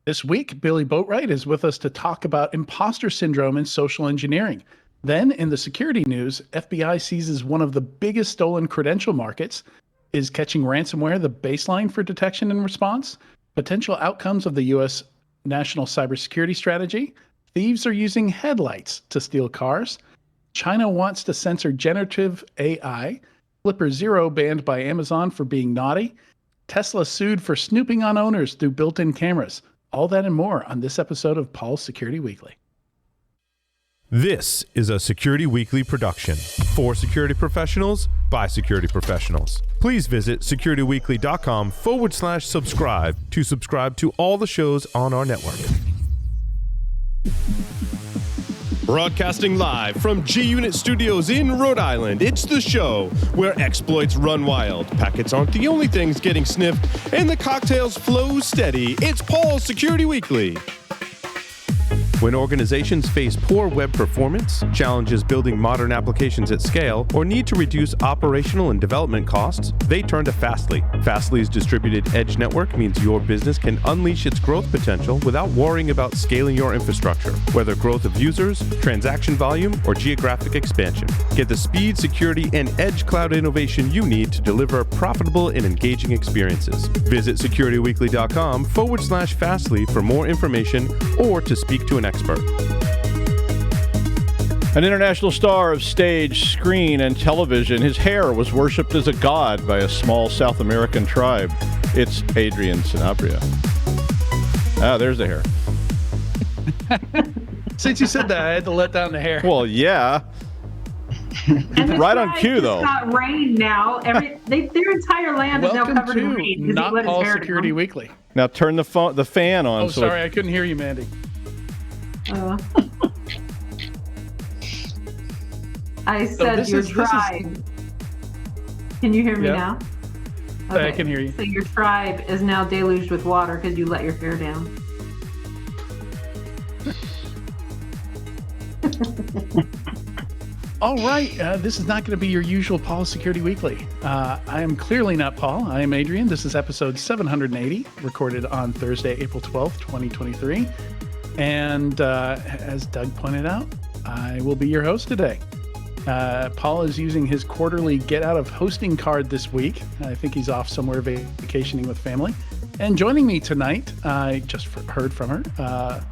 This week, Billy Boatright is with us to talk about imposter syndrome and social engineering. Then, in the security news, FBI seizes one of the biggest stolen credential markets. Is catching ransomware the baseline for detection and response? Potential outcomes of the U.S. national cybersecurity strategy? Thieves are using headlights to steal cars. China wants to censor generative AI. Flipper Zero banned by Amazon for being naughty. Tesla sued for snooping on owners through built-in cameras. All that and more on this episode of Paul's Security Weekly. This is a Security Weekly production for security professionals by security professionals. Please visit securityweekly.com/subscribe to subscribe to all the shows on our network. Broadcasting live from G-Unit Studios in Rhode Island, it's the show where exploits run wild, packets aren't the only things getting sniffed, and the cocktails flow steady. It's Paul's Security Weekly. When organizations face poor web performance, challenges building modern applications at scale, or need to reduce operational and development costs, they turn to Fastly. Fastly's distributed edge network means your business can unleash its growth potential without worrying about scaling your infrastructure, whether growth of users, transaction volume, or geographic expansion. Get the speed, security, and edge cloud innovation you need to deliver profitable and engaging experiences. Visit securityweekly.com/Fastly for more information or to speak to an expert. An international star of stage, screen, and television, his hair was worshipped as a god by a small South American tribe. It's Adrian Sanabria. Ah, there's the hair. Since you said that, I had to let down the hair. Well, yeah. Right on cue, though. It's got rain now. Their entire land is now covered in rain. Not Paul's Security Weekly. Now turn the fan on. Oh, sorry, I couldn't hear you, Mandy. I said your tribe. Can you hear me now? Okay. I can hear you. So your tribe is now deluged with water because you let your hair down. All right, this is not going to be your usual Paul Security Weekly. I am clearly not Paul. I am Adrian. This is episode 780, recorded on Thursday, April 12th, 2023. And as Doug pointed out, I will be your host today. Paul is using his quarterly get out of hosting card this week. I think he's off somewhere vacationing with family. And joining me tonight, I just heard from her,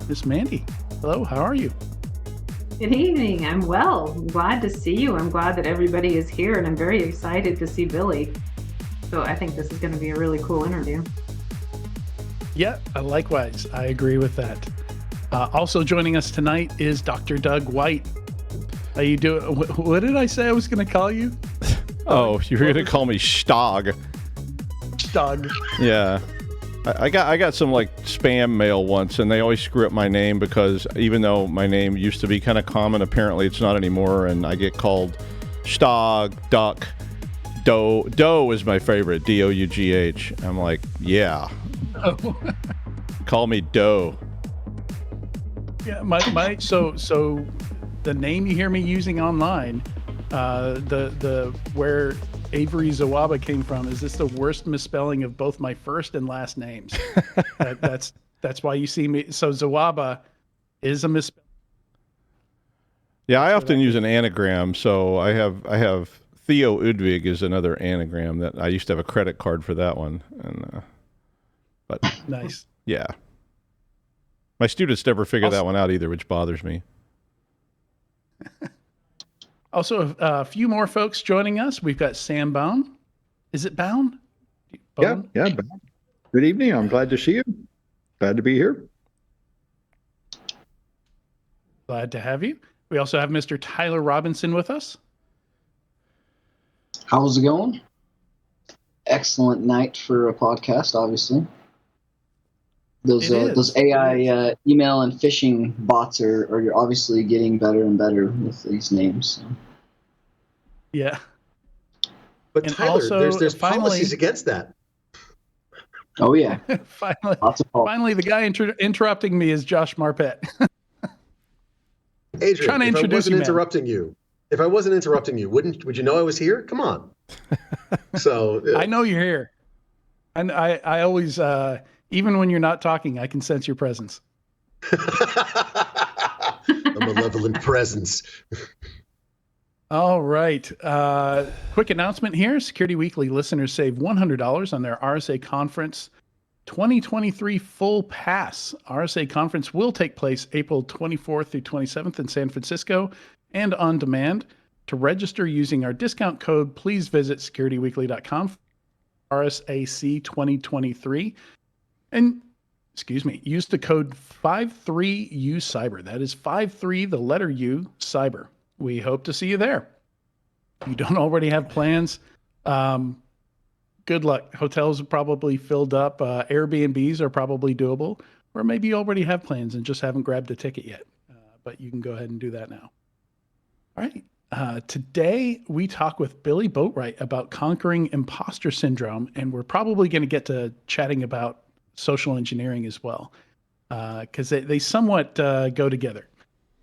Miss Mandy. Hello, how are you? Good evening. I'm well. I'm glad to see you. I'm glad that everybody is here, and I'm very excited to see Billy. So I think this is going to be a really cool interview. Yeah, likewise. I agree with that. Also joining us tonight is Dr. Doug White. How you doing? What did I say I was going to call you? Oh, you were going to call me Stog. Stog. Yeah. I got some like spam mail once, and they always screw up my name because even though my name used to be kind of common, apparently it's not anymore, and I get called Stog, Duck, Doe. Doe is my favorite, D-O-U-G-H. I'm like, yeah. Oh. Call me Doe. Yeah, so the name you hear me using online, the where Avery Zawaba came from, is this the worst misspelling of both my first and last names? That's why you see me. So Zawaba is a misspelling. Yeah, I often use an anagram. So I have Theo Udvig is another anagram that I used to have a credit card for that one, and but nice. Yeah. My students never figure that one out either, which bothers me. Also, a few more folks joining us. We've got Sam Bound. Is it Bound? Yeah. Good evening. I'm glad to see you. Glad to be here. Glad to have you. We also have Mr. Tyler Robinson with us. How's it going? Excellent night for a podcast, obviously. Those AI email and phishing bots are obviously getting better and better with these names. So. Yeah. But and Tyler, also, there's policies against that. Oh, yeah. Finally, the guy interrupting me is Josh Marpet. Adrian, if I wasn't interrupting you, would you know I was here? Come on. So I know you're here. And I always Even when you're not talking, I can sense your presence. A malevolent presence. All right. Quick announcement here. Security Weekly listeners save $100 on their RSA Conference 2023 Full Pass. RSA Conference will take place April 24th through 27th in San Francisco and on demand. To register using our discount code, please visit securityweekly.com, RSAC 2023. And, use the code 53UCyber. That is 53, the letter U, Cyber. We hope to see you there. If you don't already have plans, good luck. Hotels are probably filled up. Airbnbs are probably doable. Or maybe you already have plans and just haven't grabbed a ticket yet. But you can go ahead and do that now. All right. Today, we talk with Billy Boatright about conquering imposter syndrome. And we're probably going to get to chatting about social engineering as well, because they somewhat go together.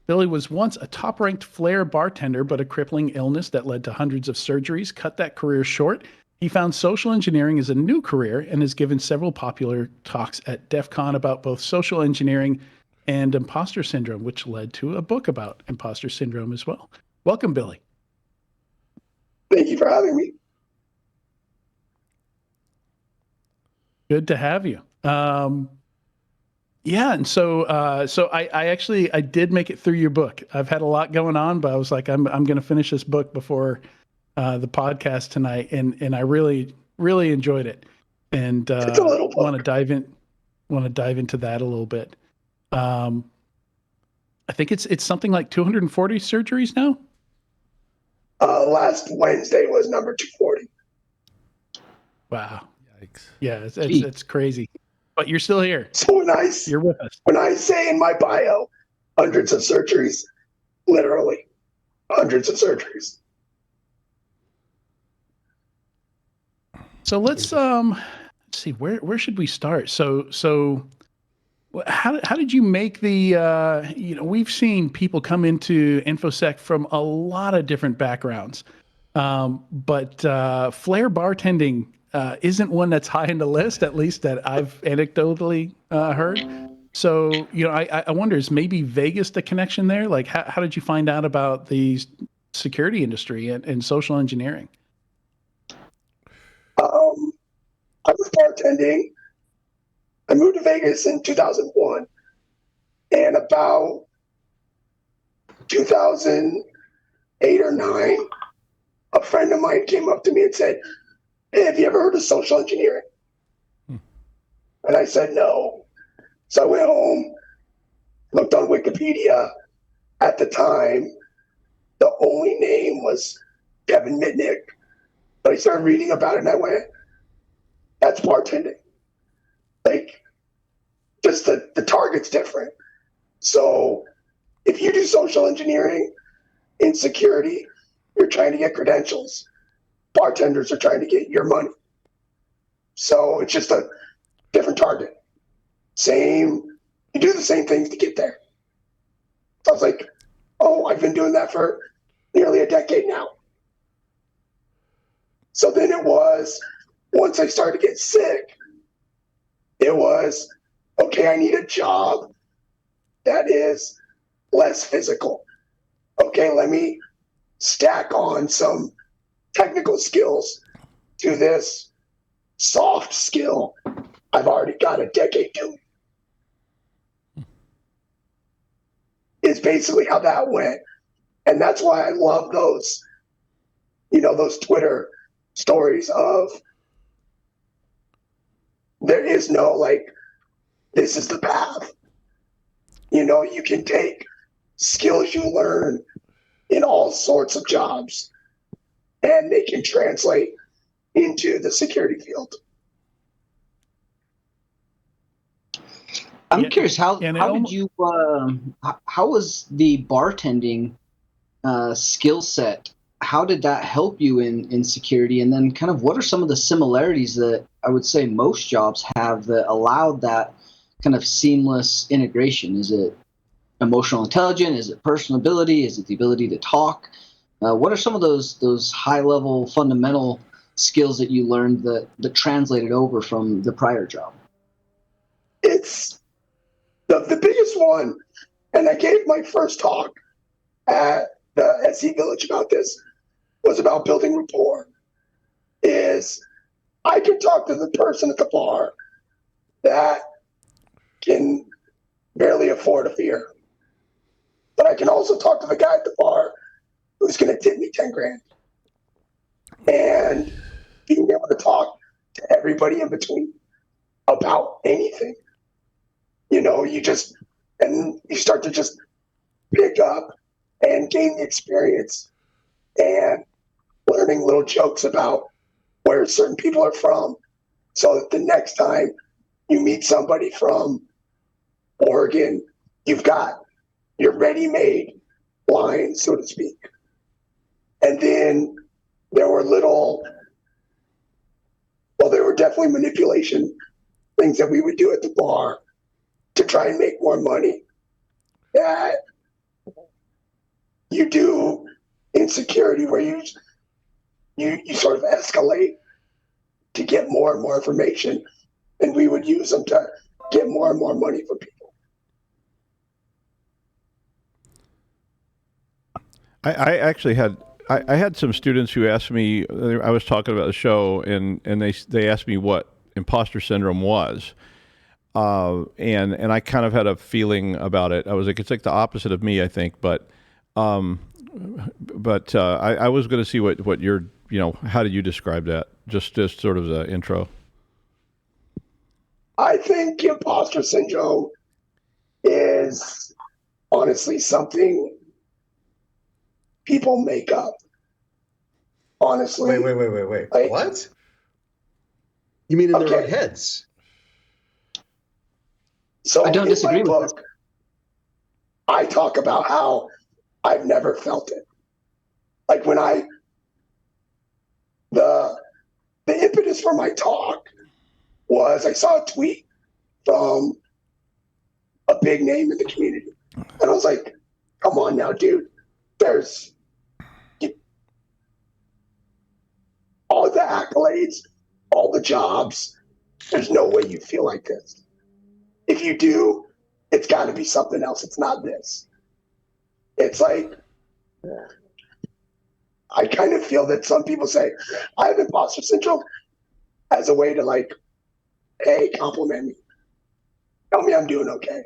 Billy was once a top-ranked flair bartender, but a crippling illness that led to hundreds of surgeries cut that career short. He found social engineering as a new career and has given several popular talks at DEF CON about both social engineering and imposter syndrome, which led to a book about imposter syndrome as well. Welcome, Billy. Thank you for having me. Good to have you. Yeah, and so I did make it through your book. I've had a lot going on, but I was like, I'm going to finish this book before the podcast tonight, and I really enjoyed it, and want to dive into that a little bit. I think it's something like 240 surgeries now. Last Wednesday was number 240. Wow. Yikes. Yeah, it's crazy. But you're still here. So you're with us. When I say in my bio, hundreds of surgeries, literally hundreds of surgeries. So let's see, where should we start? So how did you make the we've seen people come into InfoSec from a lot of different backgrounds, but flair bartending isn't one that's high in the list, at least that I've anecdotally heard. So, I wonder, is maybe Vegas the connection there? Like, how did you find out about the security industry and social engineering? I was bartending. I moved to Vegas in 2001. And about 2008 or 9, a friend of mine came up to me and said, "Hey, have you ever heard of social engineering?" And I said, "No." So I went home, looked on Wikipedia. At the time, the only name was Kevin Mitnick. But I started reading about it and I went, that's bartending. Like, just the target's different. So if you do social engineering in security, you're trying to get credentials. Bartenders are trying to get your money. So it's just a different target. You do the same things to get there. So I was like, oh, I've been doing that for nearly a decade now. So then it was, once I started to get sick, it was, okay, I need a job that is less physical. Okay, let me stack on some technical skills to this soft skill I've already got a decade doing. Is basically how that went. And that's why I love those, those Twitter stories of there is no like, this is the path. You can take skills you learn in all sorts of jobs and they can translate into the security field. I'm curious, how did you, how was the bartending skill set? How did that help you in security? And then kind of what are some of the similarities that I would say most jobs have that allowed that kind of seamless integration? Is it emotional intelligence? Is it personal ability? Is it the ability to talk? What are some of those high-level fundamental skills that you learned that translated over from the prior job? it's the biggest one. And I gave my first talk at the SC Village about this, was about building rapport. Is I can talk to the person at the bar that can barely afford a beer, but I can also talk to the guy at the bar who's going to tip me 10 grand. And being able to talk to everybody in between about anything, and you start to just pick up and gain the experience and learning little jokes about where certain people are from, so that the next time you meet somebody from Oregon, you've got your ready-made line, so to speak. And then there were definitely manipulation things that we would do at the bar to try and make more money that you do in security, where you sort of escalate to get more and more information, and we would use them to get more and more money for people. I actually had some students who asked me. I was talking about the show, and they asked me what imposter syndrome was, and I kind of had a feeling about it. I was like, it's like the opposite of me, I think. But I was going to see what your, how do you describe that? Just sort of the intro. I think imposter syndrome is honestly something people make up. Honestly. Wait. Like, what? You mean in their own heads? So I don't disagree with this. I talk about how I've never felt it. Like when the impetus for my talk was I saw a tweet from a big name in the community. And I was like, come on now, dude. There's all the accolades, all the jobs. There's no way you feel like this. If you do, it's got to be something else. It's not this. It's like, I kind of feel that some people say, I have imposter syndrome as a way to like, hey, compliment me. Tell me I'm doing okay.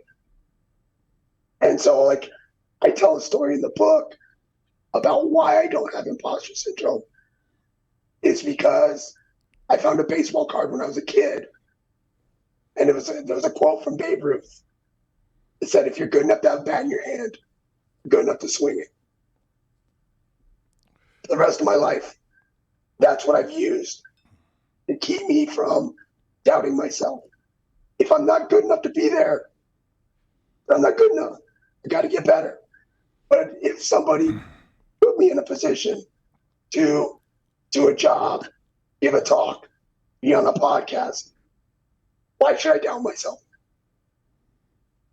And so like, I tell a story in the book about why I don't have imposter syndrome. It's because I found a baseball card when I was a kid. And there was a quote from Babe Ruth. It said, if you're good enough to have a bat in your hand, you're good enough to swing it. For the rest of my life, that's what I've used to keep me from doubting myself. If I'm not good enough to be there, I'm not good enough. I got to get better. But if somebody put me in a position to do a job, give a talk, be on a podcast, why should I doubt myself?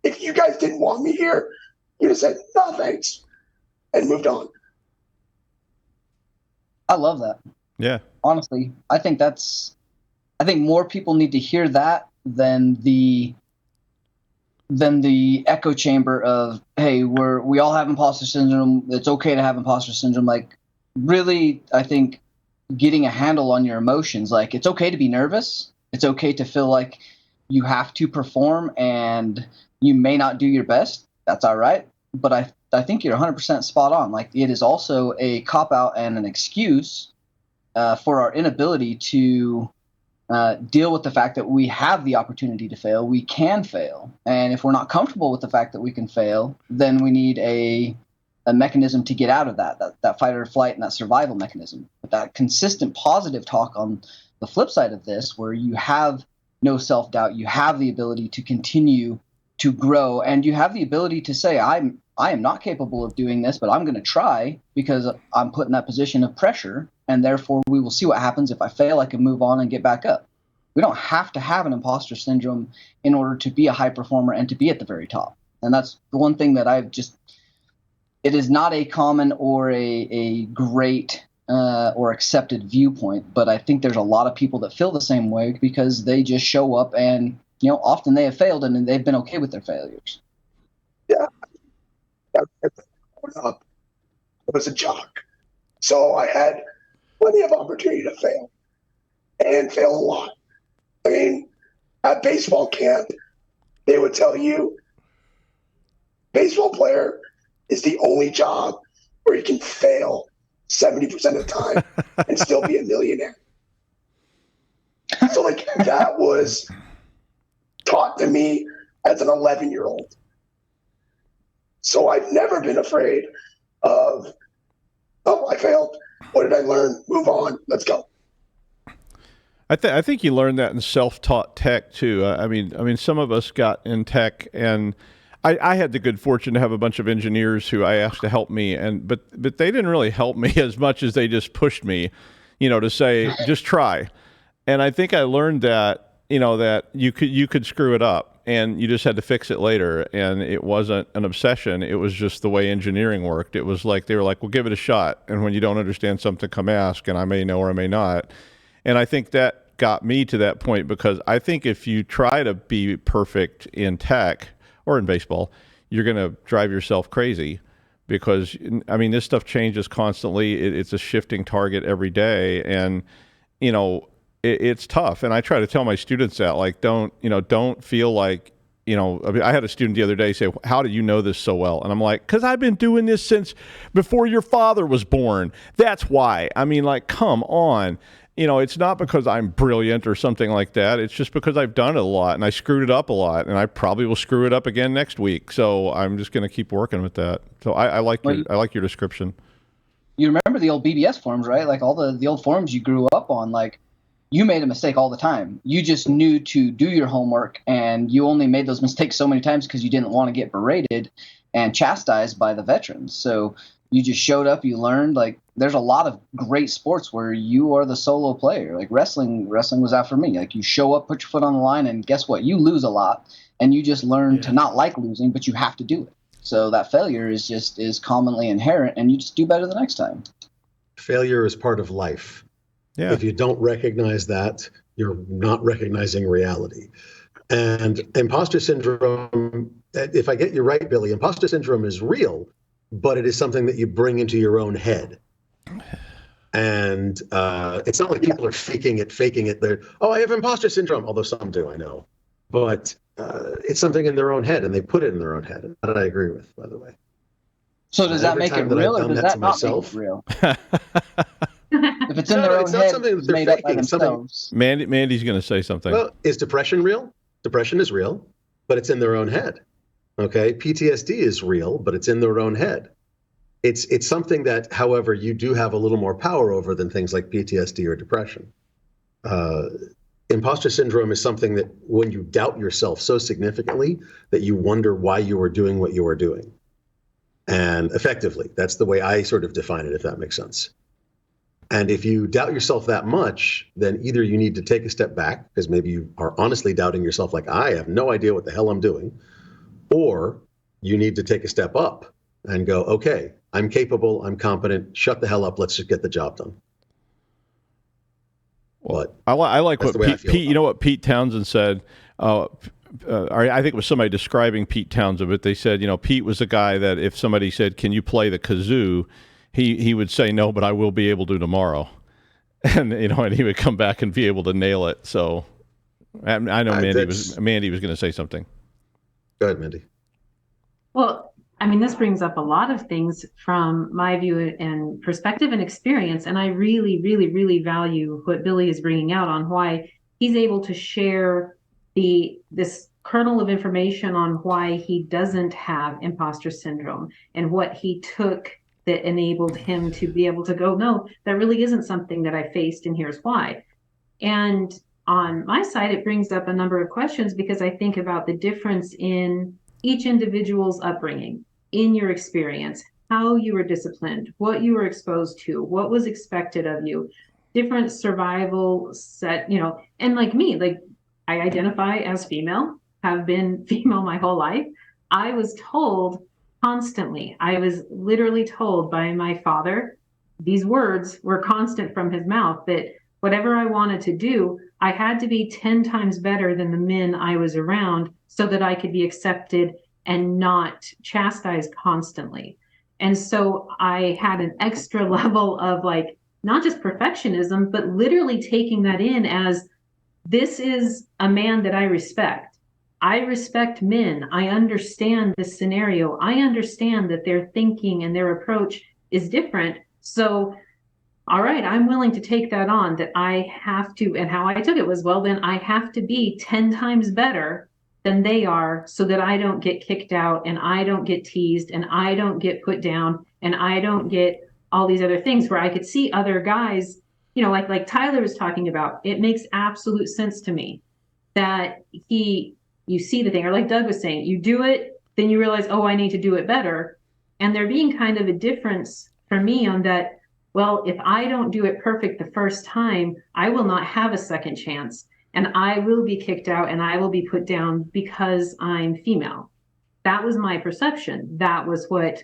If you guys didn't want me here, you'd have said, no, thanks, and moved on. I love that. Yeah. Honestly, I think more people need to hear that than the echo chamber of, hey, we all have imposter syndrome. It's okay to have imposter syndrome. Like, really, I think getting a handle on your emotions. Like, it's okay to be nervous. It's okay to feel like you have to perform and you may not do your best. That's all right. But I think you're 100% spot on. Like, it is also a cop-out and an excuse for our inability to deal with the fact that we have the opportunity to fail. We can fail. And if we're not comfortable with the fact that we can fail, then we need a mechanism to get out of that fight or flight and that survival mechanism. But that consistent positive talk on the flip side of this, where you have no self-doubt, you have the ability to continue to grow, and you have the ability to say, I am not capable of doing this, but I'm going to try because I'm put in that position of pressure, and therefore we will see what happens. If I fail, I can move on and get back up. We don't have to have an imposter syndrome in order to be a high performer and to be at the very top. And that's the one thing that it is not a common or a great or accepted viewpoint, but I think there's a lot of people that feel the same way because they just show up and often they have failed and they've been okay with their failures. Yeah. Growing up, I was a jock. So I had plenty of opportunity to fail and fail a lot. I mean, at baseball camp, they would tell you baseball player is the only job where you can fail 70% of the time and still be a millionaire. So like that was taught to me as an 11-year-old. So I've never been afraid of, oh, I failed. What did I learn? Move on. Let's go. I think you learn that in self-taught tech too. I mean, some of us got in tech, and I had the good fortune to have a bunch of engineers who I asked to help me, but they didn't really help me as much as they just pushed me, to say just try. And I think I learned that that you could screw it up, and you just had to fix it later. And it wasn't an obsession; it was just the way engineering worked. It was like they were like, "Well, give it a shot." And when you don't understand something, come ask, and I may know or I may not. And I think that got me to that point, because I think if you try to be perfect in tech or in baseball, you're going to drive yourself crazy, because, I mean, this stuff changes constantly. It's a shifting target every day. And, it's tough. And I try to tell my students that, like, don't feel like, I mean, I had a student the other day say, "How do you know this so well?" And I'm like, "Because I've been doing this since before your father was born. That's why." I mean, like, come on. It's not because I'm brilliant or something like that. It's just because I've done it a lot, and I screwed it up a lot, and I probably will screw it up again next week. So I'm just going to keep working with that. So I like your description. You remember the old BBS forums, right? Like all the old forums you grew up on, like you made a mistake all the time. You just knew to do your homework, and you only made those mistakes so many times because you didn't want to get berated and chastised by the veterans. So you just showed up, you learned. Like there's a lot of great sports where you are the solo player. Like wrestling was that for me. Like you show up, put your foot on the line, and guess what? You lose a lot, and you just learn to not like losing, but you have to do it. So that failure is commonly inherent, and you just do better the next time. Failure is part of life. Yeah. If you don't recognize that, you're not recognizing reality. And imposter syndrome, if I get you right, Billy, imposter syndrome is real, but it is something that you bring into your own head. And it's not like people are faking it. They're, "Oh, I have imposter syndrome," although some do, I know. But it's something in their own head, and they put it in their own head. That I agree with, by the way. So does that make it real, or does that not make it real? If it's in their own head, it's made up by themselves. Mandy's going to say something. Well, is depression real? Depression is real, but it's in their own head. Okay, PTSD is real, but it's in their own head. It's something that, however, you do have a little more power over than things like PTSD or depression. Imposter syndrome is something that when you doubt yourself so significantly that you wonder why you are doing what you are doing. And effectively, that's the way I sort of define it, if that makes sense. And if you doubt yourself that much, then either you need to take a step back, because maybe you are honestly doubting yourself like, I have no idea what the hell I'm doing, or you need to take a step up and go, okay, I'm capable, I'm competent, shut the hell up, let's just get the job done. Well, I like what Pete, what Pete Townsend said. I think it was somebody describing Pete Townsend, but they said, Pete was the guy that if somebody said, "Can you play the kazoo?" he would say, "No, but I will be able to tomorrow." And, and he would come back and be able to nail it. So I know Mandy was going to say something. Go ahead, Mandy. Well, I mean, this brings up a lot of things from my view and perspective and experience. And I really, really, really value what Billy is bringing out on why he's able to share this kernel of information on why he doesn't have imposter syndrome and what he took that enabled him to be able to go, no, that really isn't something that I faced, and here's why. And on my side, it brings up a number of questions, because I think about the difference in each individual's upbringing, in your experience, how you were disciplined, what you were exposed to, what was expected of you, different survival set, and like me, like I identify as female, have been female my whole life. I was told constantly, I was literally told by my father, these words were constant from his mouth, that whatever I wanted to do, I had to be 10 times better than the men I was around so that I could be accepted and not chastised constantly. And so I had an extra level of like, not just perfectionism, but literally taking that in as, this is a man that I respect. I respect men. I understand this scenario. I understand that their thinking and their approach is different. So, all right, I'm willing to take that on, that I have to, and how I took it was, well, then I have to be 10 times better than they are so that I don't get kicked out and I don't get teased and I don't get put down and I don't get all these other things where I could see other guys, you know, like Tyler was talking about. It makes absolute sense to me that you see the thing, or like Doug was saying, you do it, then you realize, oh, I need to do it better. And there being kind of a difference for me on that, well, if I don't do it perfect the first time, I will not have a second chance. And I will be kicked out and I will be put down because I'm female. That was my perception. That was what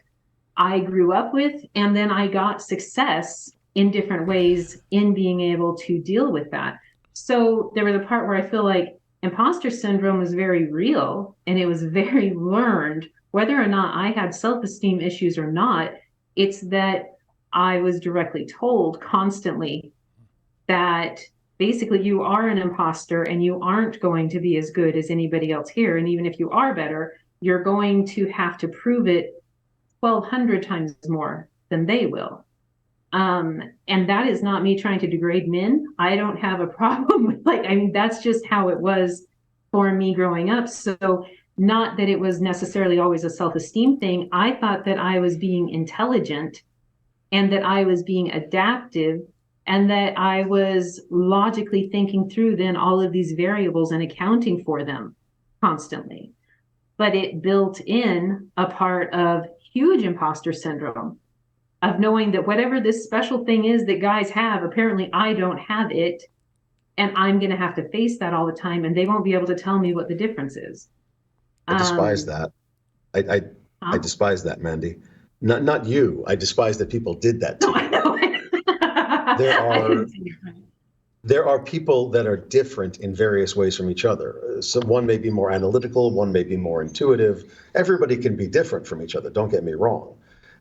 I grew up with. And then I got success in different ways in being able to deal with that. So there was a part where I feel like imposter syndrome was very real and it was very learned. Whether or not I had self-esteem issues or not, it's that I was directly told constantly that basically you are an imposter and you aren't going to be as good as anybody else here. And even if you are better, you're going to have to prove it 1,200 times more than they will. And that is not me trying to degrade men. I don't have a problem with, like, I mean, that's just how it was for me growing up. So not that it was necessarily always a self-esteem thing. I thought that I was being intelligent and that I was being adaptive and that I was logically thinking through then all of these variables and accounting for them constantly. But it built in a part of huge imposter syndrome of knowing that whatever this special thing is that guys have, apparently I don't have it. And I'm going to have to face that all the time. And they won't be able to tell me what the difference is. I despise that. I despise that, Mandy. Not you. I despise that people did that to you. There are people that are different in various ways from each other. So one may be more analytical, one may be more intuitive. Everybody can be different from each other. Don't get me wrong.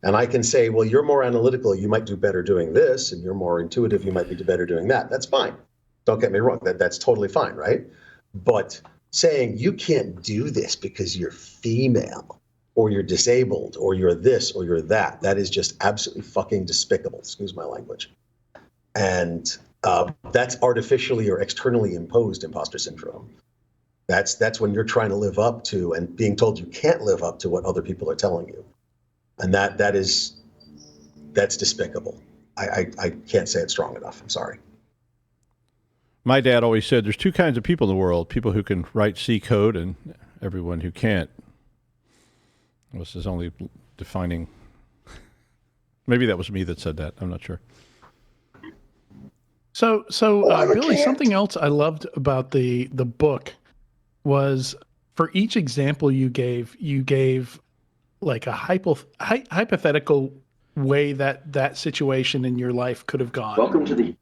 And I can say, well, you're more analytical, you might do better doing this, and you're more intuitive, you might be better doing that. That's fine. Don't get me wrong. That's totally fine, right? But saying you can't do this because you're female or you're disabled or you're this or you're that, that is just absolutely fucking despicable. Excuse my language. And that's artificially or externally imposed imposter syndrome. That's when you're trying to live up to and being told you can't live up to what other people are telling you. And that's despicable. I can't say it strong enough. I'm sorry. My dad always said there's two kinds of people in the world, people who can write C code and everyone who can't. This is only defining. Maybe that was me that said that. I'm not sure. So Billy, something else I loved about the book was for each example you gave like a hypothetical way that situation in your life could have gone. Welcome to the.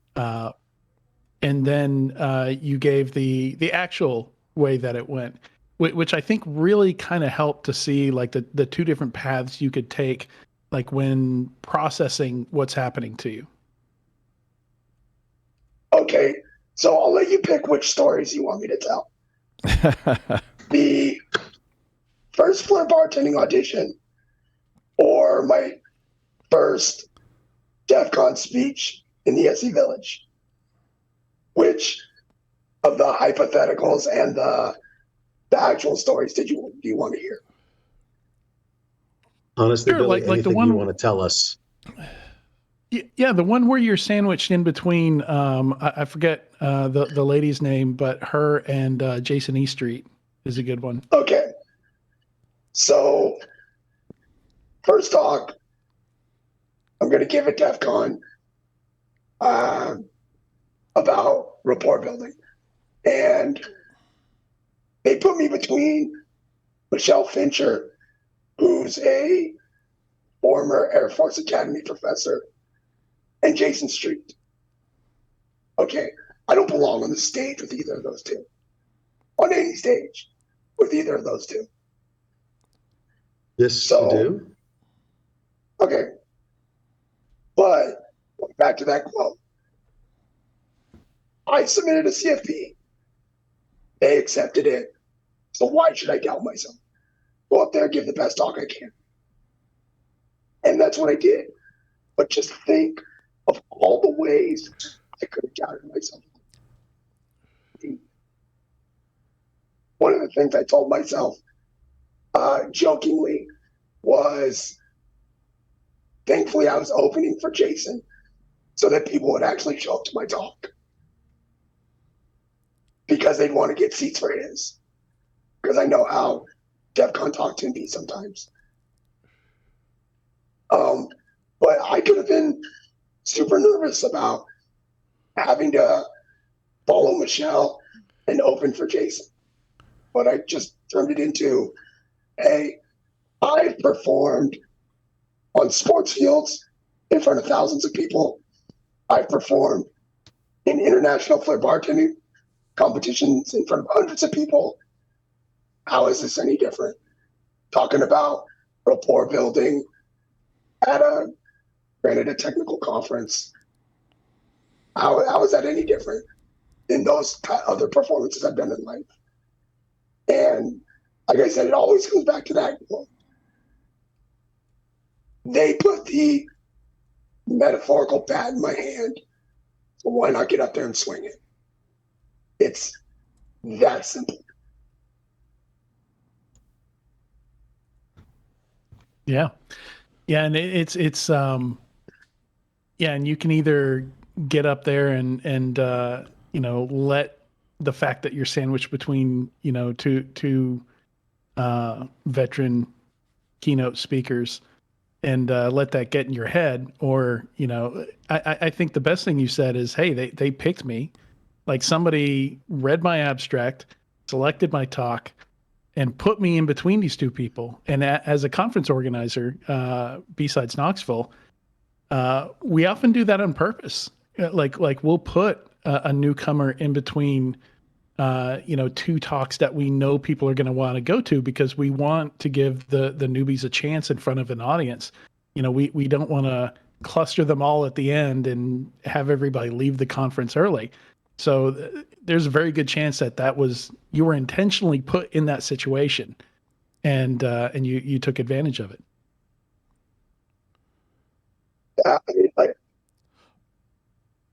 And then you gave the actual way that it went, which I think really kind of helped to see like the two different paths you could take, like when processing what's happening to you. Okay, so I'll let you pick which stories you want me to tell. The first floor bartending audition or my first DEF CON speech in the SE Village. Which of the hypotheticals and the actual stories do you want to hear? Honestly, Sure, Billy, like anything the one you want to tell us. Yeah, the one where you're sandwiched in between, I forget the lady's name, but her and Jason E. Street is a good one. Okay. So, first talk, I'm going to give it DEF CON about rapport building. And they put me between Michelle Fincher, who's a former Air Force Academy professor, and Jason Street. Okay, I don't belong on the stage with either of those two. On any stage with either of those two. Yes, you do. Okay. But back to that quote. I submitted a CFP. They accepted it. So why should I doubt myself? Go up there, give the best talk I can. And that's what I did. But just think of all the ways I could have doubted myself. One of the things I told myself jokingly was, thankfully I was opening for Jason so that people would actually show up to my talk. Because they'd want to get seats for his. Because I know how DEFCON talk can be sometimes. But I could have been super nervous about having to follow Michelle and open for Jason. But I just turned it into, hey, I've performed on sports fields in front of thousands of people. I've performed in international flair bartending competitions in front of hundreds of people. How is this any different? Talking about rapport building at granted a technical conference. How is that any different than those other performances I've done in life? And like I said, it always comes back to that. They put the metaphorical bat in my hand, so why not get up there and swing it? It's that simple. Yeah. Yeah. And it's yeah. And you can either get up there and let the fact that you're sandwiched between, two veteran keynote speakers and let that get in your head. Or, I think the best thing you said is, hey, they picked me. Like somebody read my abstract, selected my talk, and put me in between these two people. And as a conference organizer, besides Knoxville, we often do that on purpose. Like we'll put a newcomer in between, two talks that we know people are going to want to go to, because we want to give the newbies a chance in front of an audience. We don't want to cluster them all at the end and have everybody leave the conference early. So there's a very good chance that you were intentionally put in that situation, and you took advantage of it. Yeah, I mean,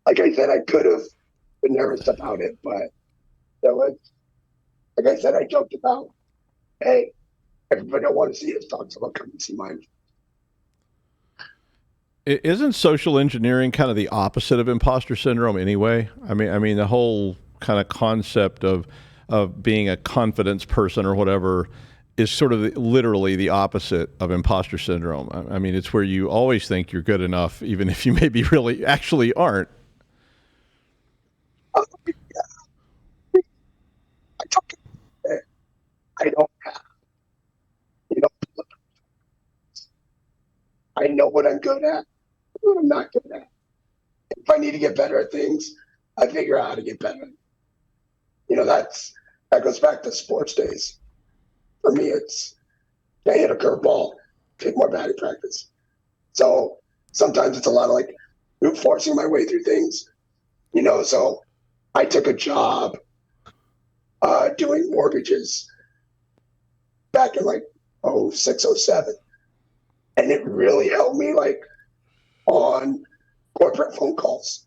like I said, I could have been nervous about it, but there was, like I said, I joked about, hey, everybody don't want to see his talk, so they'll come and see mine. Isn't social engineering kind of the opposite of imposter syndrome anyway? I mean, the whole kind of concept of being a confidence person or whatever is sort of literally the opposite of imposter syndrome. I mean, it's where you always think you're good enough, even if you maybe really actually aren't. I don't have, I know what I'm good at, what I'm not good at. If I need to get better at things, I figure out how to get better. That goes back to sports days. For me, it's, I hit a curveball, take more batting practice. So sometimes it's a lot of like brute forcing my way through things, so I took a job doing mortgages back in like 06, 07. And it really helped me on corporate phone calls,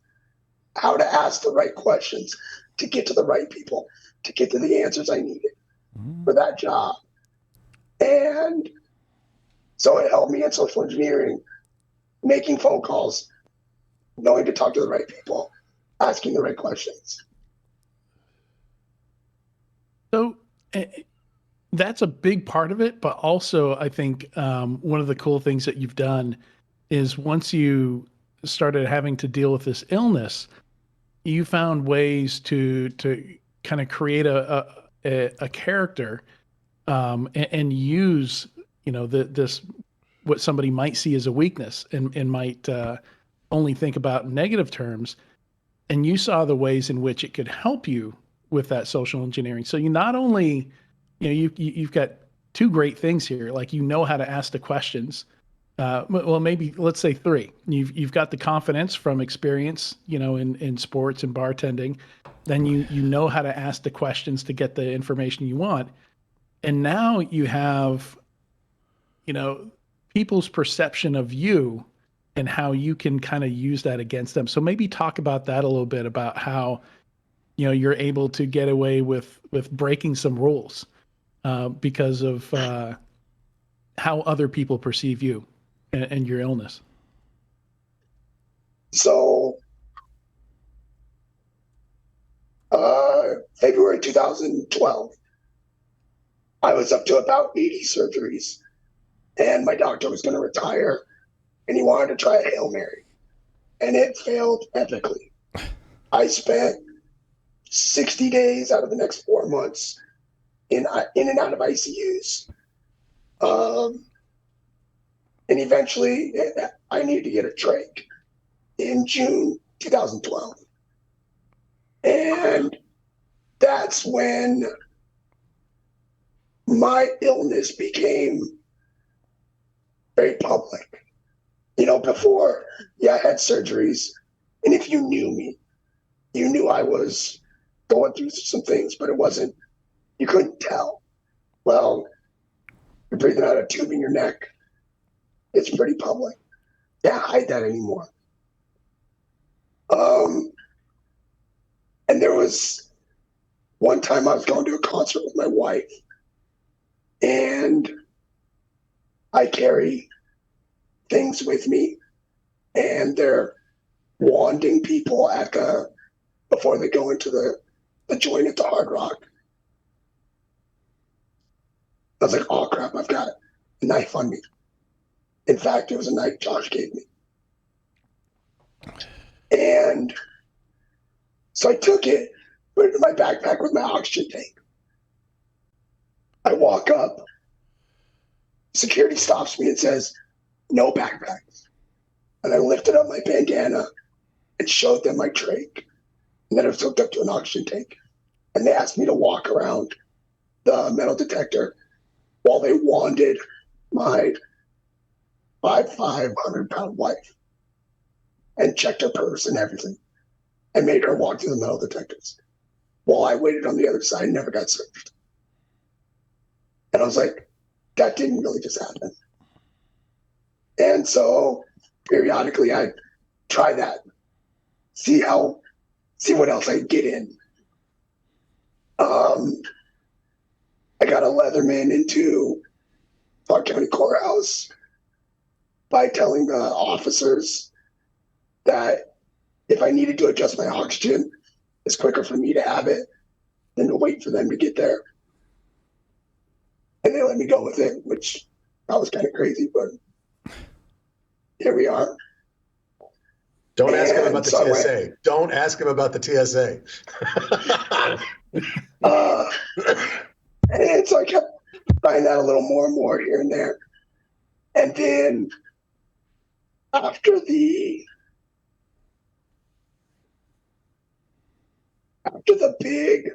how to ask the right questions to get to the right people, to get to the answers I needed for that job. And so it helped me in social engineering, making phone calls, knowing to talk to the right people, asking the right questions. So that's a big part of it, but also I think one of the cool things that you've done is once you started having to deal with this illness, you found ways to kind of create a character and use this what somebody might see as a weakness and might only think about in negative terms, and you saw the ways in which it could help you with that social engineering. So you not only, you've got two great things here. Like, you know how to ask the questions. Well, maybe let's say three. You've got the confidence from experience, in sports and bartending. Then you know how to ask the questions to get the information you want. And now you have, people's perception of you and how you can kind of use that against them. So maybe talk about that a little bit, about how, you're able to get away with breaking some rules because of how other people perceive you and your illness. So, February 2012, I was up to about 80 surgeries, and my doctor was going to retire, and he wanted to try a Hail Mary, and it failed epically. I spent 60 days out of the next 4 months in and out of ICUs. And eventually I needed to get a trach in June 2012. And that's when my illness became very public. Before, I had surgeries, and if you knew me, you knew I was going through some things, but you couldn't tell. Well, you're breathing out a tube in your neck. It's pretty public. Can't hide that anymore. And there was one time I was going to a concert with my wife, and I carry things with me, and they're wanding people before they go into the joint at the Hard Rock. I was like, oh crap, I've got a knife on me. In fact, it was a knife Josh gave me. And so I took it, put it in my backpack with my oxygen tank. I walk up, security stops me and says, no backpacks. And I lifted up my bandana and showed them my trach. And then I was hooked up to an oxygen tank. And they asked me to walk around the metal detector while they wanded my 500-pound wife and checked her purse and everything and made her walk through the metal detectors while I waited on the other side and never got searched. And I was like, that didn't really just happen. And so periodically I'd try that, see what else I could get in. I got a Leatherman into Clark County Courthouse by telling the officers that if I needed to adjust my oxygen, it's quicker for me to have it than to wait for them to get there. And they let me go with it, which I was kind of crazy, but here we are. Don't ask him about the TSA. Don't ask him about the TSA. And so I kept trying that a little more and more here and there. And then after the big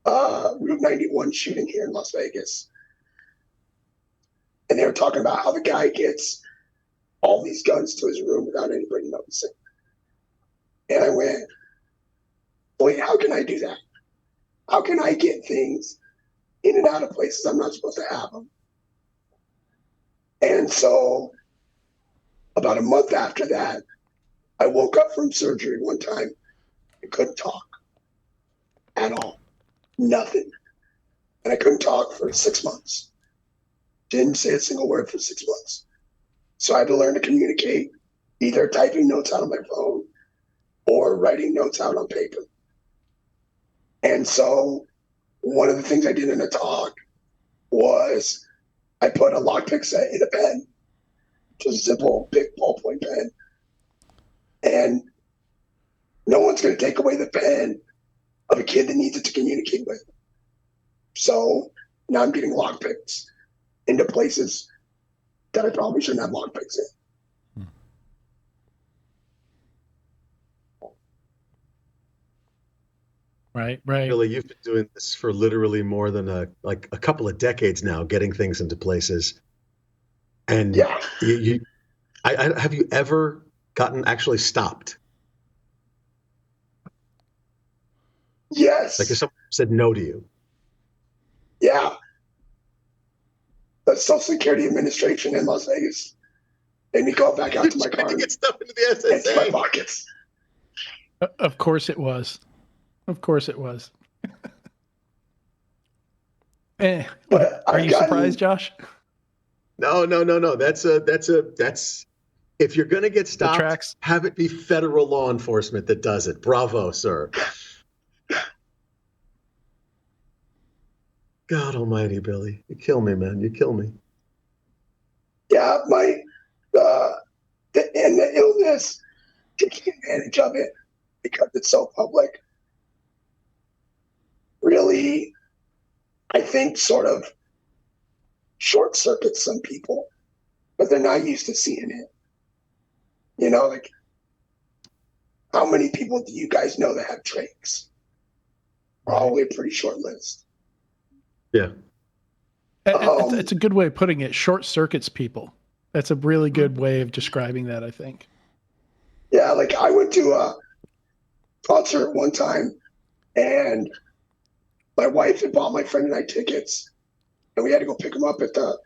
Route 91 shooting here in Las Vegas, and they were talking about how the guy gets all these guns to his room without anybody noticing. And I went, wait, how can I do that? How can I get things in and out of places I'm not supposed to have them? And so about a month after that, I woke up from surgery one time and couldn't talk at all. Nothing. And I couldn't talk for 6 months. Didn't say a single word for 6 months. So I had to learn to communicate, either typing notes out on my phone or writing notes out on paper. And so one of the things I did in a talk was I put a lockpick set in a pen, just a simple big ballpoint pen. And no one's going to take away the pen of a kid that needs it to communicate with. So now I'm getting lockpicks into places that I probably shouldn't have lockpicks in. Right, right. Billy, you've been doing this for literally more than a couple of decades now, getting things into places. And Yeah. Have you ever gotten actually stopped? Yes. Like if someone said no to you? Yeah. The Social Security Administration in Las Vegas made me go back out to my car to and get stuff into the empty my SSA. pockets. Of course it was. Of course it was. But Are I've you gotten- surprised, Josh? No. That's if you're going to get stopped, tracks. have it be federal law enforcement that does it. Bravo, sir. God almighty, Billy. You kill me, man. You kill me. Yeah, the illness, taking advantage of it because it's so public, really, I think, sort of short circuits some people, but they're not used to seeing it. You know, like, how many people do you guys know that have trachs? Probably a pretty short list. Yeah. It's a good way of putting it. Short circuits people. That's a really good way of describing that, I think. Yeah, like I went to a concert one time, and my wife had bought my friend and I tickets, and we had to go pick them up at the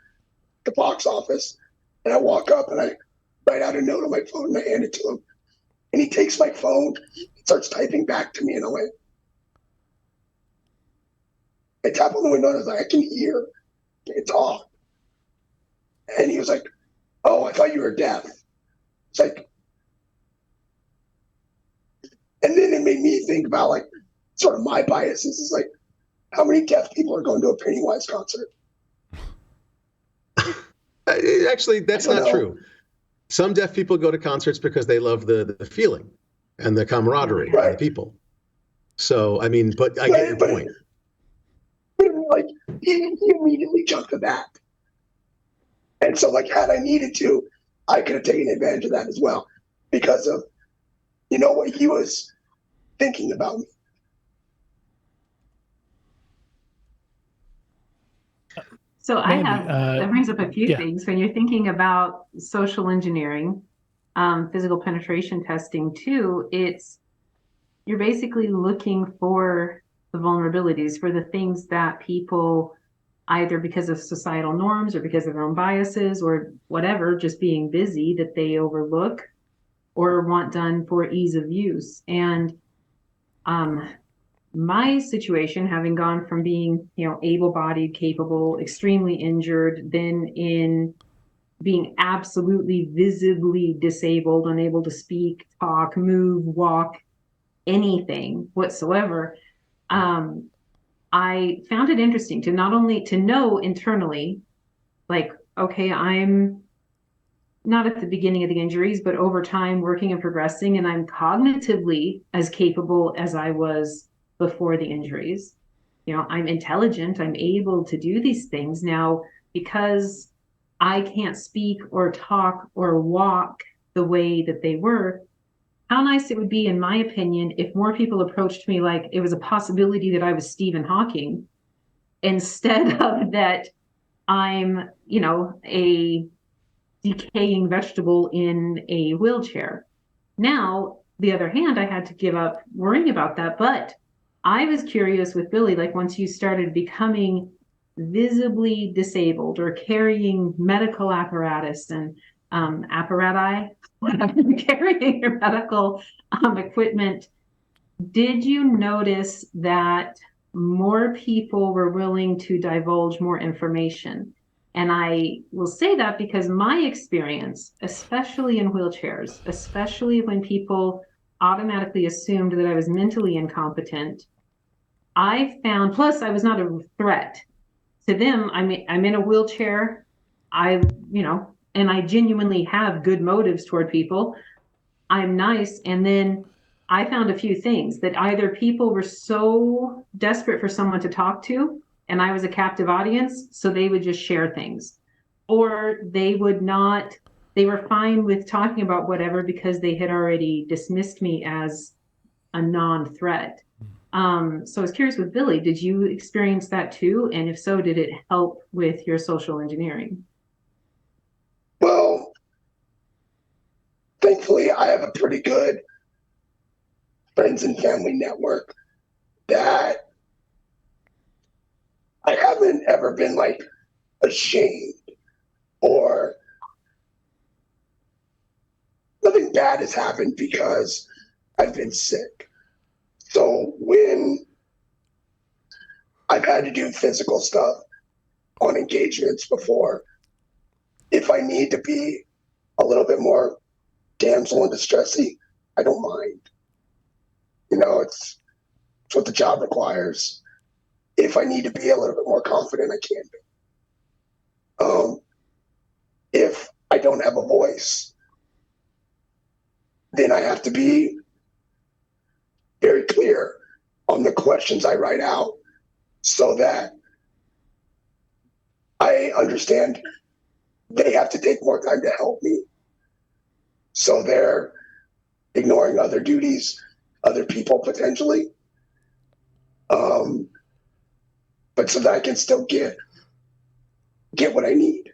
box office. And I walk up and I write out a note on my phone and I hand it to him. And he takes my phone, starts typing back to me, and I tap on the window and I was like, I can hear. I can talk. And he was like, oh, I thought you were deaf. It's like, and then it made me think about like sort of my biases. It's like, how many deaf people are going to a Pennywise concert? Actually, that's not true. Some deaf people go to concerts because they love the feeling and the camaraderie of the people. So, I mean, but I get your point. But like, he immediately jumped to that. And so, like, had I needed to, I could have taken advantage of that as well because of, you know, what he was thinking about me. So Mandy, that brings up a few yeah. things. When you're thinking about social engineering, physical penetration testing too, you're basically looking for the vulnerabilities, for the things that people, either because of societal norms or because of their own biases or whatever, just being busy, that they overlook or want done for ease of use. And my situation, having gone from being, able-bodied, capable, extremely injured, then in being absolutely visibly disabled, unable to speak, talk, move, walk, anything whatsoever, I found it interesting to not only to know internally, like, okay, I'm not at the beginning of the injuries, but over time working and progressing, and I'm cognitively as capable as I was before the injuries. I'm intelligent, I'm able to do these things now. Because I can't speak or talk or walk the way that they were, how nice it would be, in my opinion, if more people approached me like it was a possibility that I was Stephen Hawking, instead of that I'm, a decaying vegetable in a wheelchair. Now, the other hand, I had to give up worrying about that. But I was curious with Billy, like once you started becoming visibly disabled or carrying medical apparatus and apparati, carrying your medical equipment, did you notice that more people were willing to divulge more information? And I will say that because my experience, especially in wheelchairs, especially when people automatically assumed that I was mentally incompetent, I found, plus I was not a threat to them. I'm in a wheelchair. And I genuinely have good motives toward people. I'm nice. And then I found a few things that either people were so desperate for someone to talk to, and I was a captive audience, so they would just share things, or they would not. They were fine with talking about whatever because they had already dismissed me as a non-threat. So I was curious with Billy, did you experience that too? And if so, did it help with your social engineering? Well, thankfully, I have a pretty good friends and family network that I haven't ever been like ashamed or nothing bad has happened because I've been sick. So when I've had to do physical stuff on engagements before, if I need to be a little bit more damsel in distressy, I don't mind. It's what the job requires. If I need to be a little bit more confident, I can be. If I don't have a voice, then I have to be very clear on the questions I write out so that I understand they have to take more time to help me. So they're ignoring other duties, other people potentially. But so that I can still get what I need.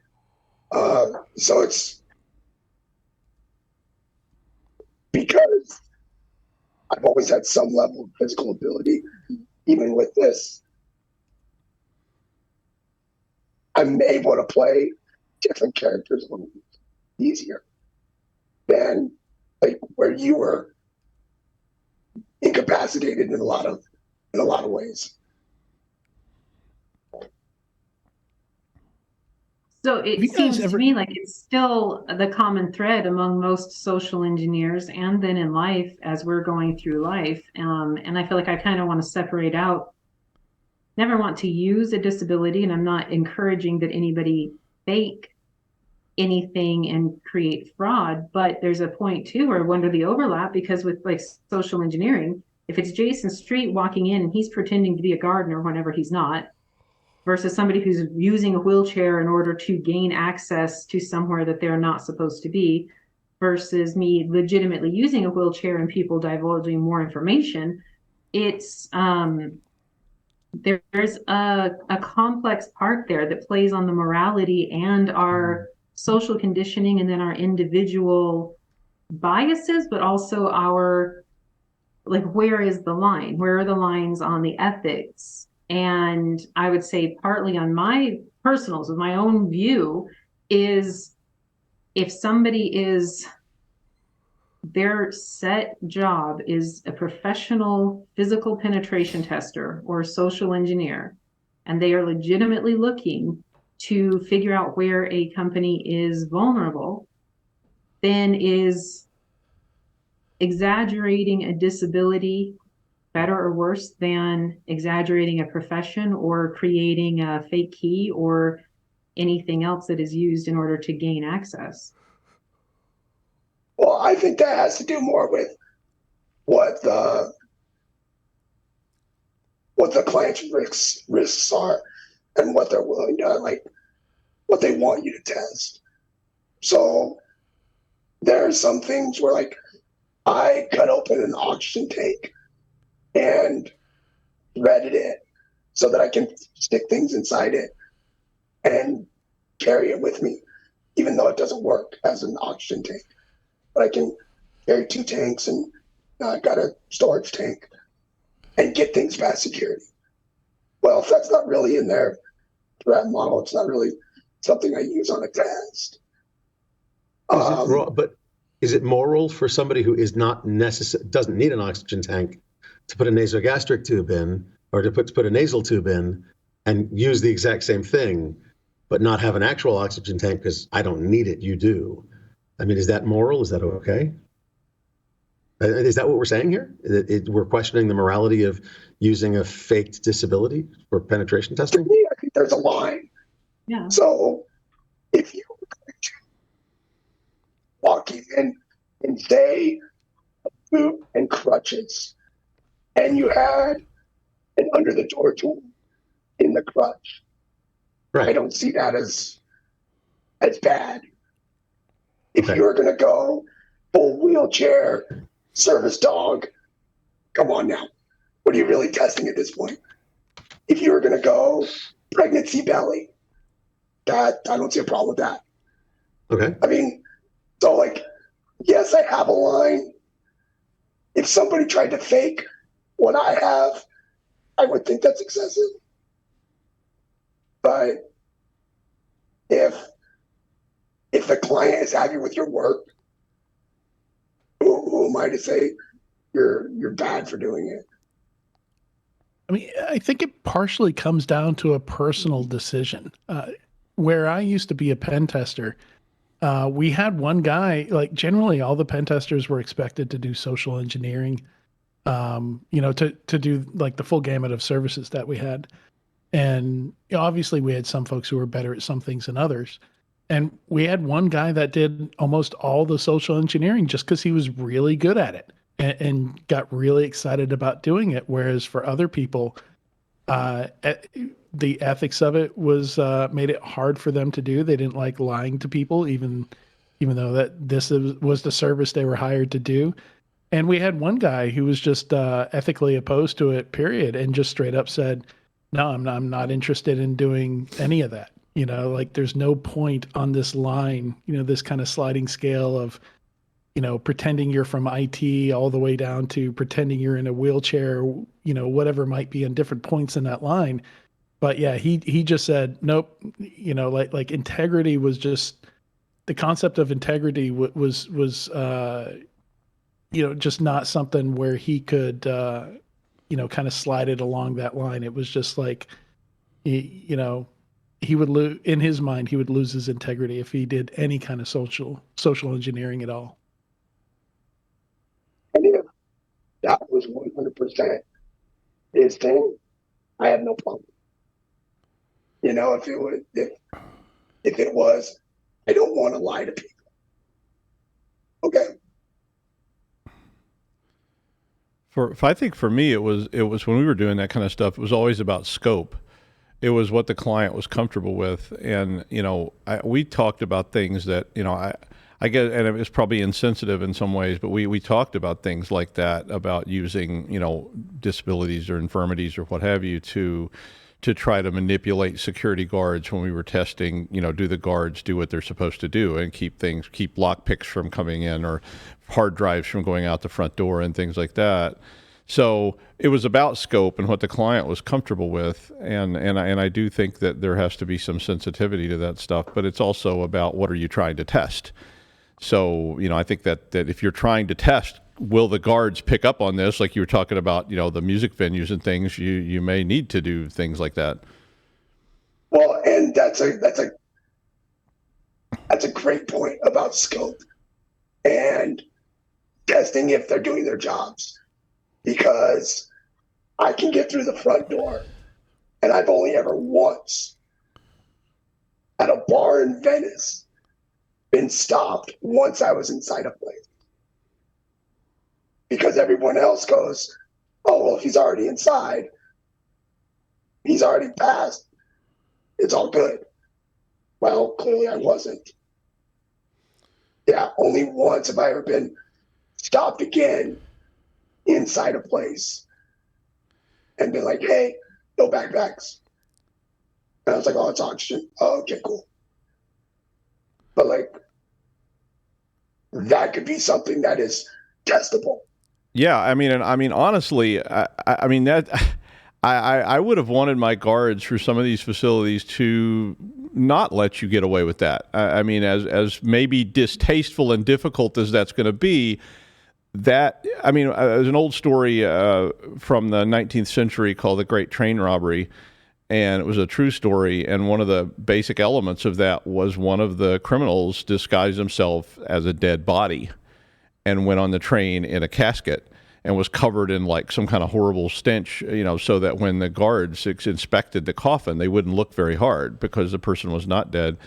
So it's because I've always had some level of physical ability, even with this. I'm able to play different characters a little easier than like where you were incapacitated in a lot of ways. So it seems to me like it's still the common thread among most social engineers and then in life as we're going through life. And I feel like I kind of want to separate out, never want to use a disability, and I'm not encouraging that anybody fake anything and create fraud, but there's a point too where I wonder the overlap, because with like social engineering, if it's Jason Street walking in and he's pretending to be a gardener whenever he's not, versus somebody who's using a wheelchair in order to gain access to somewhere that they're not supposed to be, versus me legitimately using a wheelchair and people divulging more information, it's there's a complex part there that plays on the morality and our social conditioning and then our individual biases, but also our, like, where is the line? Where are the lines on the ethics? And I would say partly on my personals, with my own view, is if somebody is, their set job is a professional physical penetration tester or a social engineer, and they are legitimately looking to figure out where a company is vulnerable, then is exaggerating a disability better or worse than exaggerating a profession or creating a fake key or anything else that is used in order to gain access? Well, I think that has to do more with what the client's risks are and what they're willing to, like, what they want you to test. So there are some things where, like, I cut open an oxygen tank and threaded it so that I can stick things inside it and carry it with me, even though it doesn't work as an oxygen tank. But I can carry 2 tanks, and I've got a storage tank and get things past security. Well, if that's not really in their threat model, it's not really something I use on a test. But is it moral for somebody who is not doesn't need an oxygen tank to put a nasogastric tube in, or to put a nasal tube in and use the exact same thing, but not have an actual oxygen tank because I don't need it, you do? I mean, is that moral? Is that okay? Is that what we're saying here? We're questioning the morality of using a faked disability for penetration testing? To me, I think there's a line. Yeah. So if you walk in and say boot and crutches, and you had an under the door tool in the crutch, right, I don't see that as bad. If you're going to go full wheelchair service dog, come on now. what are you really testing at this point? If you were going to go pregnancy belly, that I don't see a problem with that. Okay. I mean, so like, yes, I have a line. If somebody tried to fake what I have, I would think that's excessive. But if the client is happy with your work, who am I to say you're bad for doing it? I mean, I think it partially comes down to a personal decision. Where I used to be a pen tester, we had one guy, like generally all the pen testers were expected to do social engineering, to do like the full gamut of services that we had. And obviously we had some folks who were better at some things than others. And we had one guy that did almost all the social engineering just because he was really good at it and got really excited about doing it. Whereas for other people, the ethics of it was made it hard for them to do. They didn't like lying to people, even though that this was the service they were hired to do. And we had one guy who was just ethically opposed to it, period, and just straight up said, "No, I'm not interested in doing any of that. Like there's no point on this line, this kind of sliding scale of, pretending you're from IT all the way down to pretending you're in a wheelchair, whatever might be on different points in that line." But yeah, he just said, nope, like integrity was just, the concept of integrity was just not something where he could, kind of slide it along that line. It was just like, he would lose, in his mind, he would lose his integrity if he did any kind of social engineering at all. And if that was 100% his thing, I have no problem. If it was, I don't want to lie to people. Okay. I think for me, it was when we were doing that kind of stuff, it was always about scope. It was what the client was comfortable with. And, we talked about things that, I get, and it was probably insensitive in some ways, but we talked about things like that, about using, disabilities or infirmities or what have you to try to manipulate security guards when we were testing, do the guards do what they're supposed to do and keep lock picks from coming in or hard drives from going out the front door and things like that. So it was about scope and what the client was comfortable with. And I do think that there has to be some sensitivity to that stuff, but it's also about what are you trying to test? So, I think that if you're trying to test, will the guards pick up on this? Like you were talking about, the music venues and things, you may need to do things like that. Well, and that's a great point about scope and testing if they're doing their jobs, because I can get through the front door, and I've only ever once at a bar in Venice been stopped once I was inside a place. Because everyone else goes, oh, well, if he's already inside, he's already passed, it's all good. Well, clearly I wasn't. Yeah, only once have I ever been stopped again inside a place and been like, hey, no backpacks. And I was like, oh, it's oxygen. Oh, okay, cool. But like, that could be something that is testable. Yeah, honestly, I would have wanted my guards for some of these facilities to not let you get away with that. As maybe distasteful and difficult as that's going to be, there's an old story from the 19th century called the Great Train Robbery, and it was a true story. And one of the basic elements of that was one of the criminals disguised himself as a dead body and went on the train in a casket and was covered in like some kind of horrible stench, so that when the guards inspected the coffin, they wouldn't look very hard because the person was not dead.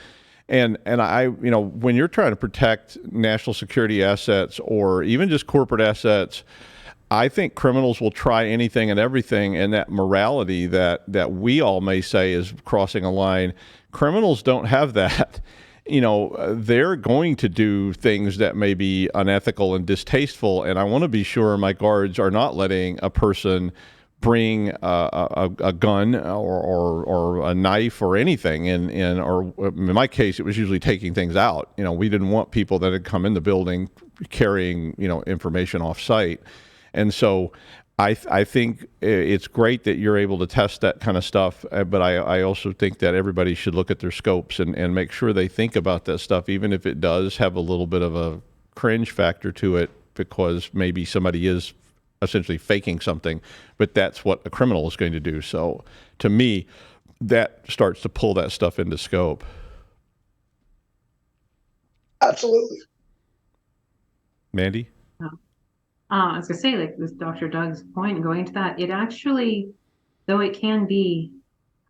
And when you're trying to protect national security assets or even just corporate assets, I think criminals will try anything and everything, and that morality that we all may say is crossing a line, criminals don't have that. They're going to do things that may be unethical and distasteful, and I want to be sure my guards are not letting a person bring a gun or a knife or anything, or in my case, it was usually taking things out. We didn't want people that had come in the building carrying information off site, and so I think it's great that you're able to test that kind of stuff, but I also think that everybody should look at their scopes and make sure they think about that stuff, even if it does have a little bit of a cringe factor to it, because maybe somebody is essentially faking something, but that's what a criminal is going to do. So to me, that starts to pull that stuff into scope. Absolutely. Mandy? I was gonna say, like with Dr. Doug's point and going to that, it actually, though it can be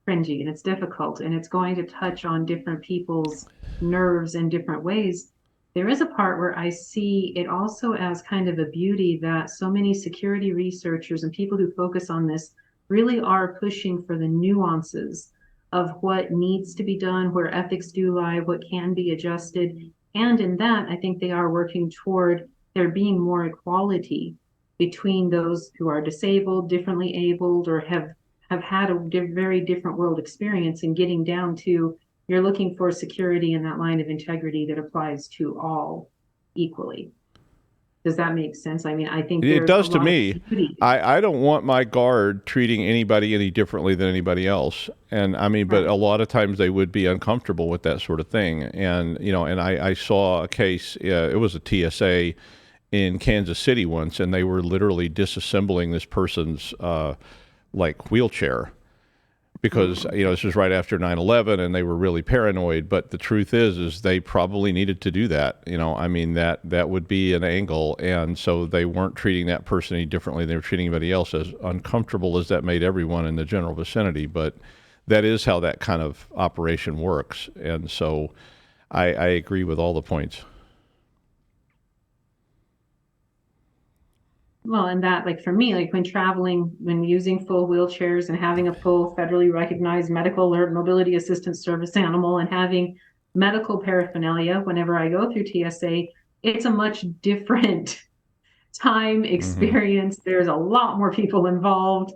cringy and it's difficult and it's going to touch on different people's nerves in different ways, there is a part where I see it also as kind of a beauty that so many security researchers and people who focus on this really are pushing for the nuances of what needs to be done, where ethics do lie, what can be adjusted. And in that, I think they are working toward there being more equality between those who are disabled, differently abled, or have had a very different world experience, and getting down to you're looking for security in that line of integrity that applies to all equally. Does that make sense? I mean, I think it does to me. I don't want my guard treating anybody any differently than anybody else. And I mean, but a lot of times they would be uncomfortable with that sort of thing. And, and I saw a case, it was a TSA in Kansas City once, and they were literally disassembling this person's wheelchair, because this was right after 9/11 and they were really paranoid. But the truth is they probably needed to do that. I mean, that would be an angle. And so they weren't treating that person any differently. They were treating anybody else, as uncomfortable as that made everyone in the general vicinity. But that is how that kind of operation works. And so I agree with all the points. Well, and that, like for me, like when traveling, when using full wheelchairs and having a full federally recognized medical alert mobility assistance service animal and having medical paraphernalia whenever I go through TSA, it's a much different time experience. Mm-hmm. There's a lot more people involved.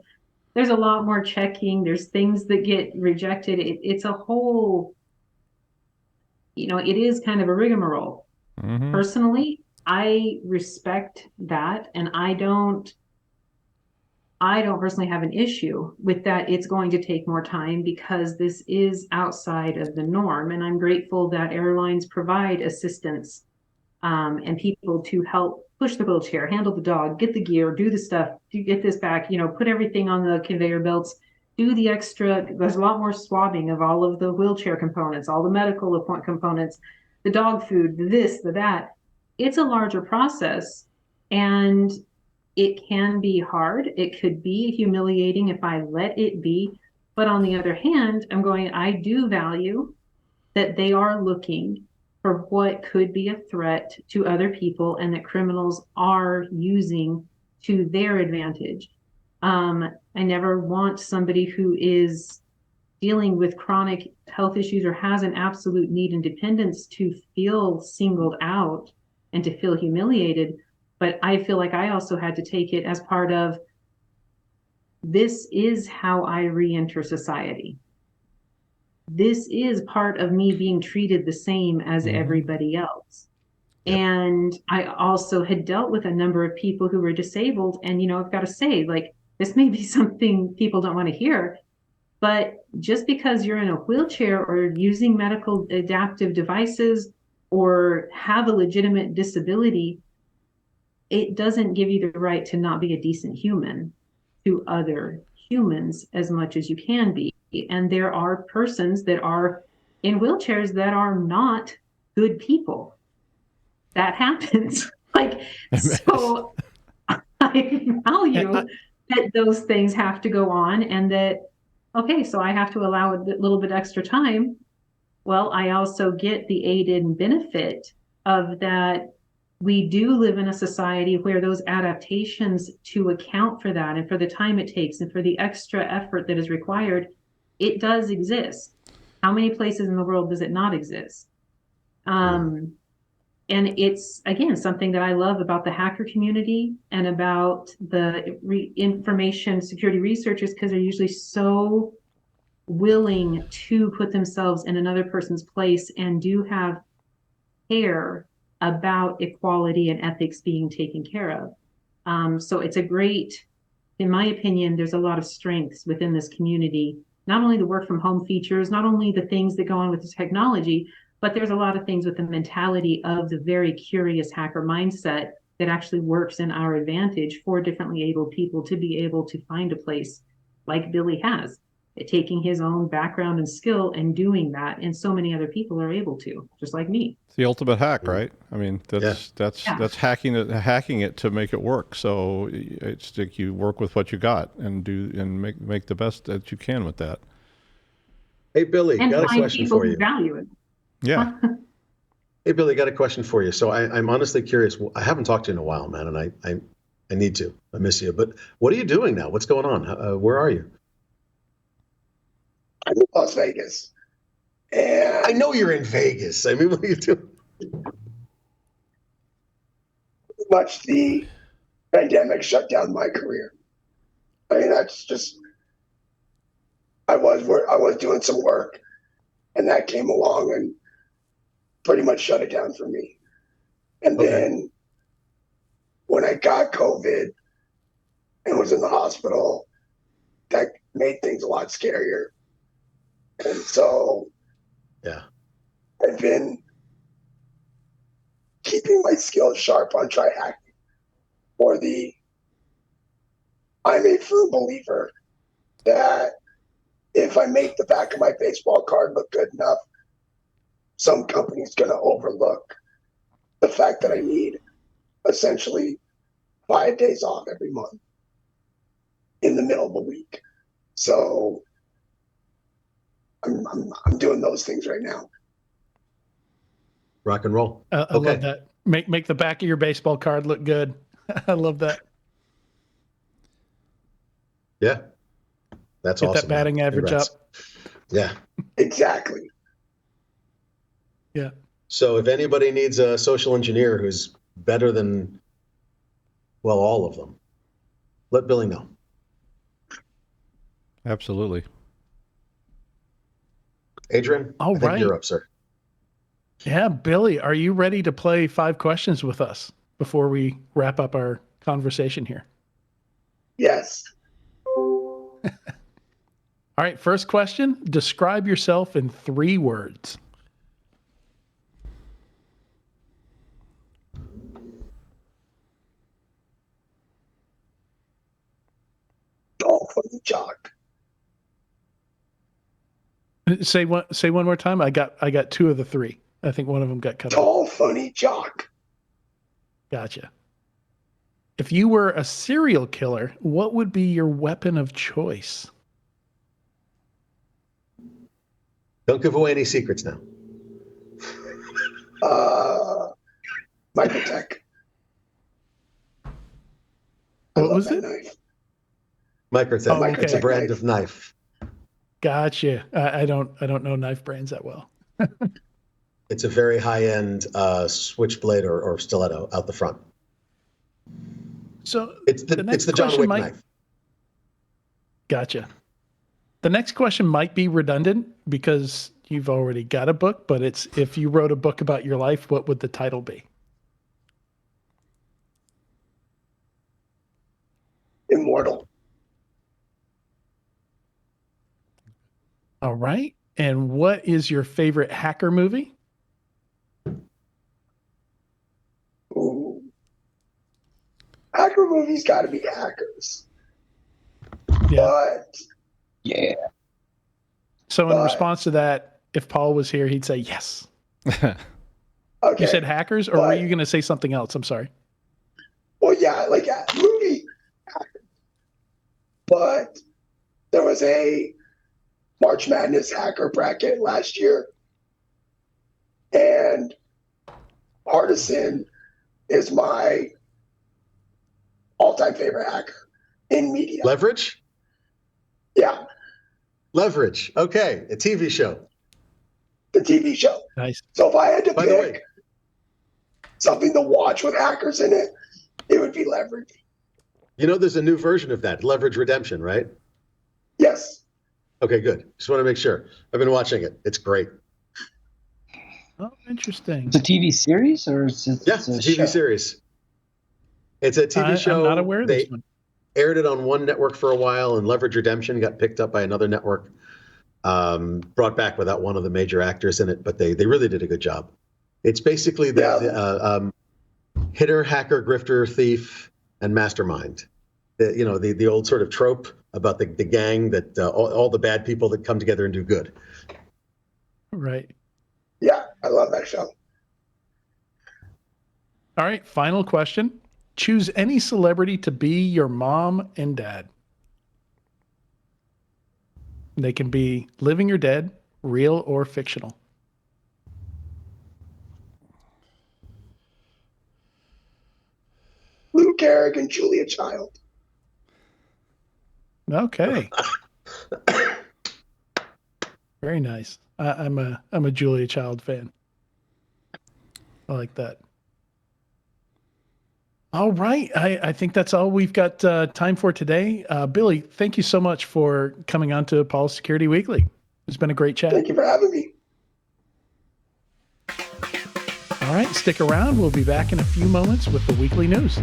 There's a lot more checking. There's things that get rejected. It's a whole, it is kind of a rigmarole. Mm-hmm. Personally, I respect that, and I don't personally have an issue with that. It's going to take more time because this is outside of the norm, and I'm grateful that airlines provide assistance and people to help push the wheelchair, handle the dog, get the gear, do the stuff, to get this back, put everything on the conveyor belts, do the extra. There's a lot more swabbing of all of the wheelchair components, all the medical components, the dog food, this, the that. It's a larger process, and it can be hard. It could be humiliating if I let it be. But on the other hand, I do value that they are looking for what could be a threat to other people and that criminals are using to their advantage. I never want somebody who is dealing with chronic health issues or has an absolute need and dependence to feel singled out and to feel humiliated. But I feel like I also had to take it as part of, this is how I re-enter society. This is part of me being treated the same as everybody else. Yep. And I also had dealt with a number of people who were disabled. And, I've got to say, this may be something people don't want to hear, but just because you're in a wheelchair or using medical adaptive devices or have a legitimate disability, it doesn't give you the right to not be a decent human to other humans as much as you can be. And there are persons that are in wheelchairs that are not good people. That happens. So I value that those things have to go on, and that, okay, so I have to allow a little bit extra time. Well, I also get the aided benefit of that. We do live in a society where those adaptations to account for that and for the time it takes and for the extra effort that is required, it does exist. How many places in the world does it not exist? And And it's, again, something that I love about the hacker community and about the information security researchers, because they're usually so willing to put themselves in another person's place and do have care about equality and ethics being taken care of. So it's a great, in my opinion, there's a lot of strengths within this community, not only the work from home features, not only the things that go on with the technology, but there's a lot of things with the mentality of the very curious hacker mindset that actually works in our advantage for differently abled people to be able to find a place like Billy has, taking his own background and skill and doing that. And so many other people are able to, just like me. It's the ultimate hack, right? I mean, that's hacking it to make it work. So it's like you work with what you got and make the best that you can with that. Hey, Billy, And got a find question people for who you. value it. Yeah. Hey, Billy, got a question for you. So I'm honestly curious. I haven't talked to you in a while, man, and I need to. I miss you. But what are you doing now? What's going on? Where are you? I'm in Las Vegas. And I know you're in Vegas. I mean, what are you doing? much the pandemic shut down my career. I mean, that's just, I was doing some work, and that came along and pretty much shut it down for me. And then when I got COVID and was in the hospital, that made things a lot scarier. And so I've been keeping my skills sharp on try hacking. I'm a firm believer that if I make the back of my baseball card look good enough, some company's going to overlook the fact that I need essentially 5 days off every month in the middle of the week. So I'm doing those things right now. Rock and roll. I love that. Make the back of your baseball card look good. I love that. Yeah. That's Get awesome. That batting average Congrats. up. Yeah. Exactly. Yeah. So if anybody needs a social engineer who's better than, well, all of them, let Billy know. Absolutely. Adrian, I think you're up, sir. Yeah, Billy, are you ready to play 5 questions with us before we wrap up our conversation here? Yes. All right, first question. Describe yourself in 3 words. Tall, funny jock. Say one more time. I got 2 of the 3. I think one of them got cut off. Tall, funny jock. Gotcha. If you were a serial killer, what would be your weapon of choice? Don't give away any secrets now. Microtech. What was it? Knife. Microtech. Oh, okay. It's a brand of knife. Gotcha. I don't know knife brands that well. It's a very high-end switchblade or stiletto out the front. So it's the John Wick knife. Gotcha. The next question might be redundant because you've already got a book, but it's if you wrote a book about your life, what would the title be? Immortal. All right. And what is your favorite hacker movie? Ooh. Hacker movies got to be hackers. Yeah. But Yeah. So in response to that, if Paul was here, he'd say yes. okay. You said hackers, or were you going to say something else? I'm sorry. Well, yeah, like movie hackers. But there was a March Madness hacker bracket last year, and Artisan is my all-time favorite hacker in media. Leverage? Yeah. Leverage. Okay. A TV show. The TV show. Nice. So if I had to By the way, something to watch with hackers in it, it would be Leverage. You know, there's a new version of that, Leverage Redemption, right? Yes. Okay, good. Just want to make sure. I've been watching it. It's great. Oh, interesting. It's a TV series, or is it? Yeah, it's a TV series. It's a TV show. I'm not aware of this one. Aired it on one network for a while, and Leverage Redemption got picked up by another network. Brought back without one of the major actors in it, but they really did a good job. It's basically the hitter, hacker, grifter, thief, and mastermind. The old sort of trope about the gang that all the bad people that come together and do good. Right. Yeah, I love that show. All right, final question. Choose any celebrity to be your mom and dad. They can be living or dead, real or fictional. Lou Gehrig and Julia Child. Okay. Very nice. I'm a Julia Child fan. I like that. All right. I think that's all we've got time for today. Billy, thank you so much for coming on to Apollo Security Weekly. It's been a great chat. Thank you for having me. All right. Stick around. We'll be back in a few moments with the weekly news.